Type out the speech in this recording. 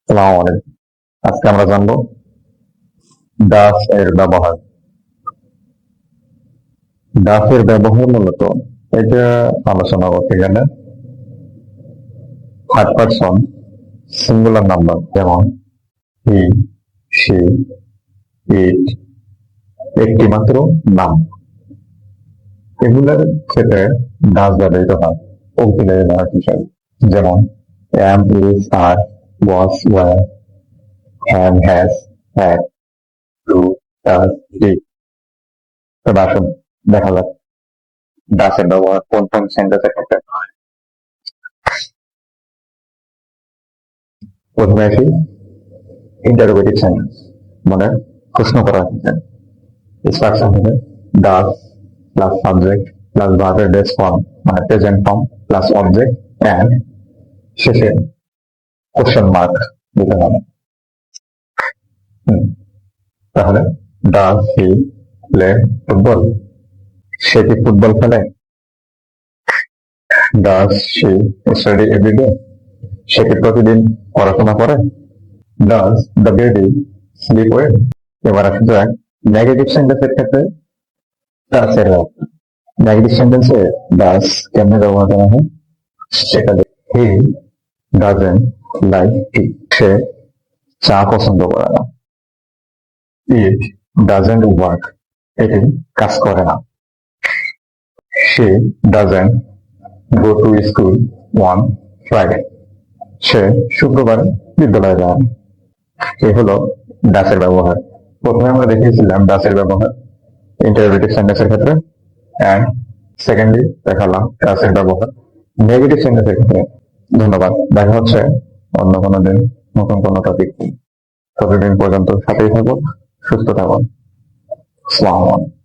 সালাম আলাইকুম। আজকে আমরা জানবো ডাস এর ব্যবহার। ডাস এর ব্যবহার মূলত এটা আলোচনা করতে গেলে থার্ড পারসন সিঙ্গুলার নাম্বার যেমন হি, সি, ইট একটি মাত্র নাম, এগুলোর ক্ষেত্রে ডাস ব্যবহৃত হয় অক্সিলারি ভার্ব হিসাবে। যেমন am, is, are, was, were, have, has, had, do, does, did। তবে আসুন দেখা যাক ডাসের ব্যবহার কোন কোন সেন্টেন্সের ক্ষেত্রে হয়। প্রথমে আসি ইন্টারোগেটিভ সেন্টেন্স, মানে প্রশ্ন করা সেন্টেন্স। স্ট্রাকচার হবে ডাস প্লাস সাবজেক্ট প্লাস ভার্বের বেস ফর্ম মানে present form plus object and শেষে কোশ্চেন মার্ক দিতে হবে। তাহলে ডাস হি প্লে ফুটবল? সে কি ফুটবল খেলে? Does she study every day? সে কি প্রতিদিন পড়াশোনা করে? Does the baby sleep well? এবার আসা যাক নেগেটিভ সেন্টেন্সের ক্ষেত্রে ডাস এর ব্যবহার। নেগেটিভ সেন্টেন্সে ডাস কেমনে ব্যবহার করা হয় সেটা হি ডাজেন্ট লাইক টি, সে চা পছন্দ করে না। ইট ডাজেন্ট ওয়ার্ক, এটি কাজ করে না। She doesn't go to school on Friday, সে শুক্রবার বিদ্যালয়ে যায়। এই হলো ডাসের ব্যবহার। প্রথমে আমরা দেখিয়েছিলাম ডাসের ব্যবহার ইন্টারোগেটিভ সেন্টেন্সের ক্ষেত্রে, এন্ড সেকেন্ডলি দেখালাম ডাসের ব্যবহার নেগেটিভ সেন্টেন্সের ক্ষেত্রে। ধন্যবাদ, দেখা হচ্ছে অন্য কোনো দিন নতুন কোনো টপিক। ততদিন পর্যন্ত সাথেই থাকুন, সুস্থ থাকুন। আসসালামু আলাইকুম।